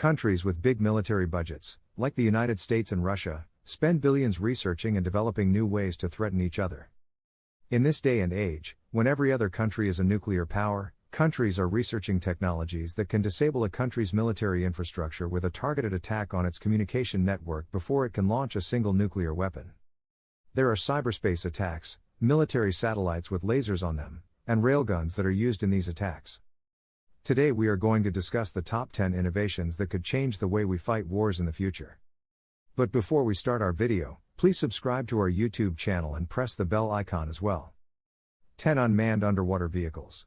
Countries with big military budgets, like the United States and Russia, spend billions researching and developing new ways to threaten each other. In this day and age, when every other country is a nuclear power, countries are researching technologies that can disable a country's military infrastructure with a targeted attack on its communication network before it can launch a single nuclear weapon. There are cyberspace attacks, military satellites with lasers on them, and railguns that are used in these attacks. Today we are going to discuss the top 10 innovations that could change the way we fight wars in the future. But before we start our video, please subscribe to our YouTube channel and press the bell icon as well. 10 Unmanned underwater vehicles.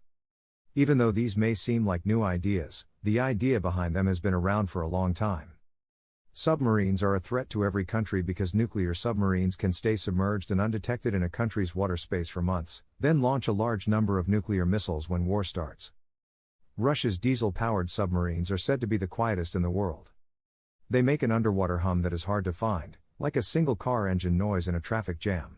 Even though these may seem like new ideas, the idea behind them has been around for a long time. Submarines are a threat to every country because nuclear submarines can stay submerged and undetected in a country's water space for months, then launch a large number of nuclear missiles when war starts. Russia's diesel-powered submarines are said to be the quietest in the world. They make an underwater hum that is hard to find, like a single car engine noise in a traffic jam.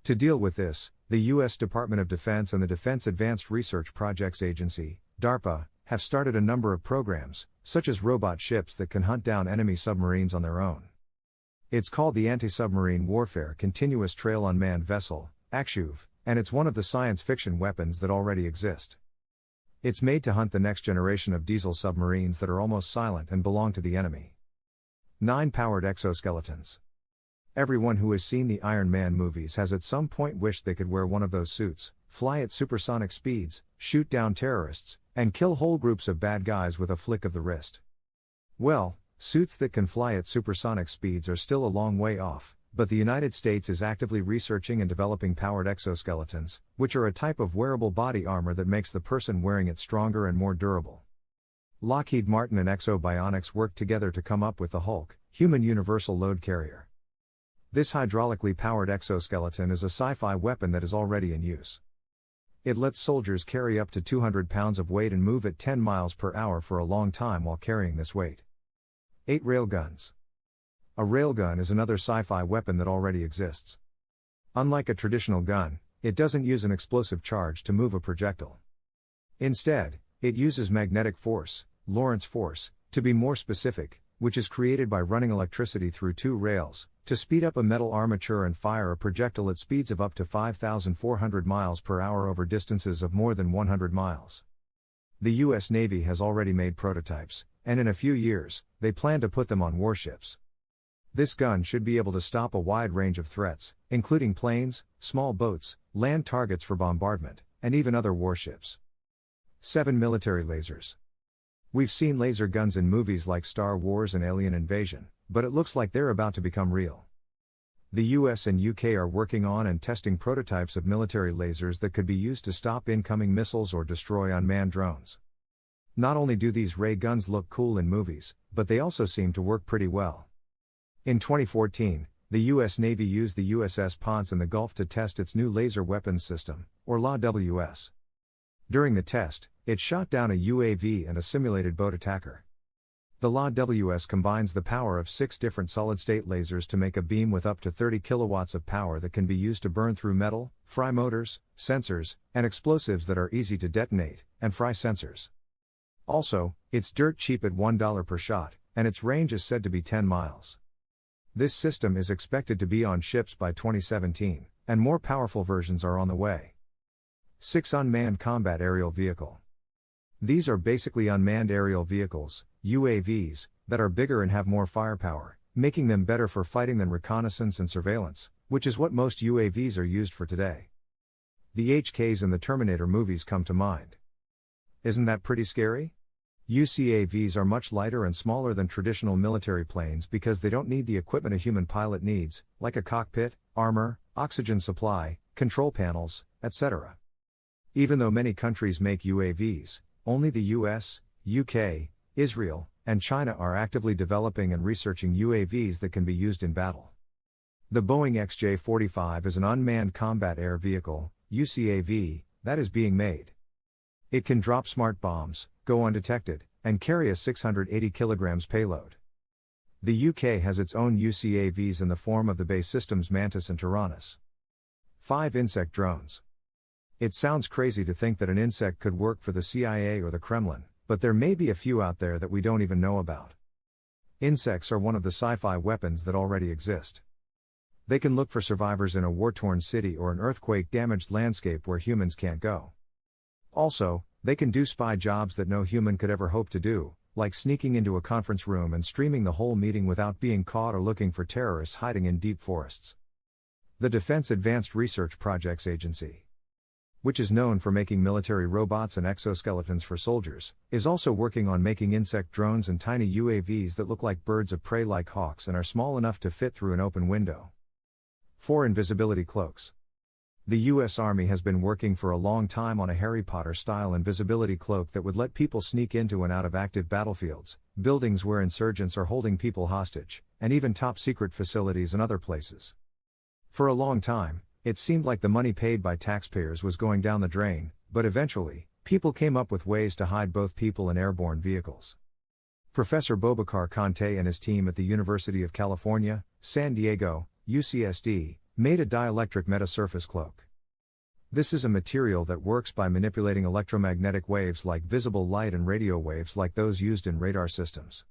To deal with this, the U.S. Department of Defense and the Defense Advanced Research Projects Agency, DARPA, have started a number of programs, such as robot ships that can hunt down enemy submarines on their own. It's called the Anti-Submarine Warfare Continuous Trail Unmanned Vessel, ACSUV, and it's one of the science fiction weapons that already exist. It's made to hunt the next generation of diesel submarines that are almost silent and belong to the enemy. 9 Powered exoskeletons. Everyone who has seen the Iron Man movies has at some point wished they could wear one of those suits, fly at supersonic speeds, shoot down terrorists, and kill whole groups of bad guys with a flick of the wrist. Well, suits that can fly at supersonic speeds are still a long way off, but the United States is actively researching and developing powered exoskeletons, which are a type of wearable body armor that makes the person wearing it stronger and more durable. Lockheed Martin and Exobionics worked together to come up with the Hulk, Human Universal Load Carrier. This hydraulically powered exoskeleton is a sci-fi weapon that is already in use. It lets soldiers carry up to 200 pounds of weight and move at 10 miles per hour for a long time while carrying this weight. 8 Railguns. A railgun is another sci-fi weapon that already exists. Unlike a traditional gun, it doesn't use an explosive charge to move a projectile. Instead, it uses magnetic force, Lorentz force, to be more specific, which is created by running electricity through 2 rails, to speed up a metal armature and fire a projectile at speeds of up to 5,400 miles per hour over distances of more than 100 miles. The U.S. Navy has already made prototypes, and in a few years, they plan to put them on warships. This gun should be able to stop a wide range of threats, including planes, small boats, land targets for bombardment, and even other warships. 7 Military lasers. We've seen laser guns in movies like Star Wars and Alien Invasion, but it looks like they're about to become real. The US and UK are working on and testing prototypes of military lasers that could be used to stop incoming missiles or destroy unmanned drones. Not only do these ray guns look cool in movies, but they also seem to work pretty well. In 2014, the U.S. Navy used the USS Ponce in the Gulf to test its new laser weapons system, or LAWS. During the test, it shot down a UAV and a simulated boat attacker. The LAWS combines the power of 6 different solid-state lasers to make a beam with up to 30 kilowatts of power that can be used to burn through metal, fry motors, sensors, and explosives that are easy to detonate, and fry sensors. Also, it's dirt cheap at $1 per shot, and its range is said to be 10 miles. This system is expected to be on ships by 2017, and more powerful versions are on the way. 6 Unmanned combat aerial vehicle. These are basically unmanned aerial vehicles, UAVs, that are bigger and have more firepower, making them better for fighting than reconnaissance and surveillance, which is what most UAVs are used for today. The HKs in the Terminator movies come to mind. Isn't that pretty scary? UCAVs are much lighter and smaller than traditional military planes because they don't need the equipment a human pilot needs, like a cockpit, armor, oxygen supply, control panels, etc. Even though many countries make UAVs, only the US, UK, Israel, and China are actively developing and researching UAVs that can be used in battle. The Boeing XJ-45 is an unmanned combat air vehicle, UCAV, that is being made. It can drop smart bombs, go undetected, and carry a 680 kilograms payload. The UK has its own UCAVs in the form of the BAE Systems Mantis and Tyrannus. 5 Insect drones. It sounds crazy to think that an insect could work for the CIA or the Kremlin, but there may be a few out there that we don't even know about. Insects are one of the sci-fi weapons that already exist. They can look for survivors in a war-torn city or an earthquake-damaged landscape where humans can't go. Also, they can do spy jobs that no human could ever hope to do, like sneaking into a conference room and streaming the whole meeting without being caught or looking for terrorists hiding in deep forests. The Defense Advanced Research Projects Agency, which is known for making military robots and exoskeletons for soldiers, is also working on making insect drones and tiny UAVs that look like birds of prey like hawks and are small enough to fit through an open window. 4. Invisibility cloaks. The US Army has been working for a long time on a Harry Potter-style invisibility cloak that would let people sneak into and out of active battlefields, buildings where insurgents are holding people hostage, and even top-secret facilities and other places. For a long time, it seemed like the money paid by taxpayers was going down the drain, but eventually, people came up with ways to hide both people and airborne vehicles. Professor Boubacar Kanté and his team at the University of California, San Diego, UCSD, made a dielectric metasurface cloak. This is a material that works by manipulating electromagnetic waves like visible light and radio waves like those used in radar systems.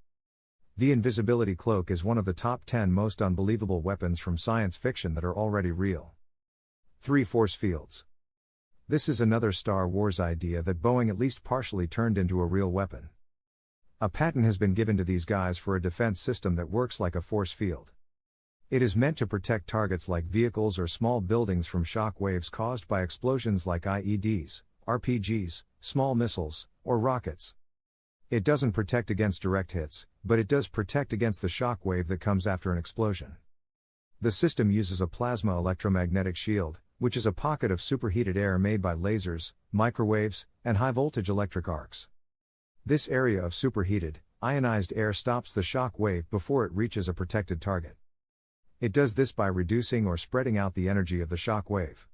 The invisibility cloak is one of the top 10 most unbelievable weapons from science fiction that are already real. 3. Force fields. This is another Star Wars idea that Boeing at least partially turned into a real weapon. A patent has been given to these guys for a defense system that works like a force field. It is meant to protect targets like vehicles or small buildings from shock waves caused by explosions like IEDs, RPGs, small missiles, or rockets. It doesn't protect against direct hits, but it does protect against the shock wave that comes after an explosion. The system uses a plasma electromagnetic shield, which is a pocket of superheated air made by lasers, microwaves, and high-voltage electric arcs. This area of superheated, ionized air stops the shock wave before it reaches a protected target. It does this by reducing or spreading out the energy of the shock wave.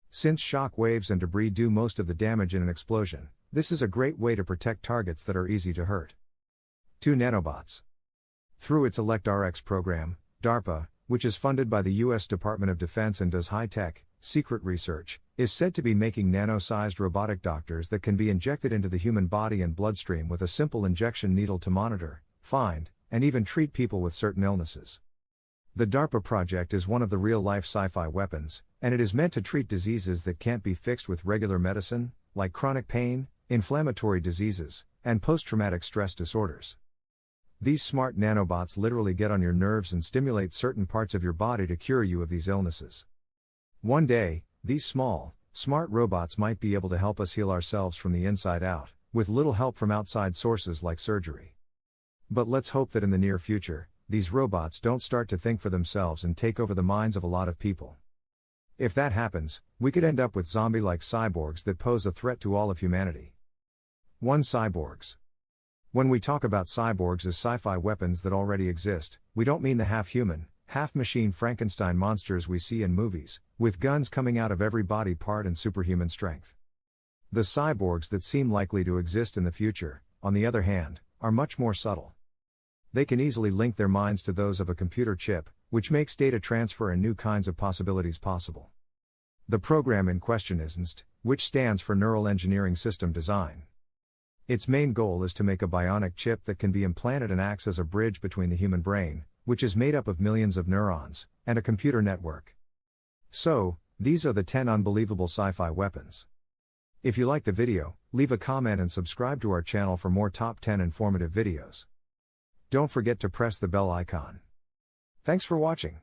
Since shock waves and debris do most of the damage in an explosion, this is a great way to protect targets that are easy to hurt. 2. Nanobots. Through its ElectRx program, DARPA, which is funded by the US Department of Defense and does high-tech, secret research, is said to be making nano-sized robotic doctors that can be injected into the human body and bloodstream with a simple injection needle to monitor, find, and even treat people with certain illnesses. The DARPA project is one of the real-life sci-fi weapons, and it is meant to treat diseases that can't be fixed with regular medicine, like chronic pain, inflammatory diseases, and post-traumatic stress disorders. These smart nanobots literally get on your nerves and stimulate certain parts of your body to cure you of these illnesses. One day, these small, smart robots might be able to help us heal ourselves from the inside out, with little help from outside sources like surgery. But let's hope that in the near future, these robots don't start to think for themselves and take over the minds of a lot of people. If that happens, we could end up with zombie-like cyborgs that pose a threat to all of humanity. 1. Cyborgs. When we talk about cyborgs as sci-fi weapons that already exist, we don't mean the half-human, half-machine Frankenstein monsters we see in movies, with guns coming out of every body part and superhuman strength. The cyborgs that seem likely to exist in the future, on the other hand, are much more subtle. They can easily link their minds to those of a computer chip, which makes data transfer and new kinds of possibilities possible. The program in question is NST, which stands for Neural Engineering System Design. Its main goal is to make a bionic chip that can be implanted and acts as a bridge between the human brain, which is made up of millions of neurons, and a computer network. So, these are the 10 unbelievable sci-fi weapons. If you like the video, leave a comment and subscribe to our channel for more top 10 informative videos. Don't forget to press the bell icon. Thanks for watching.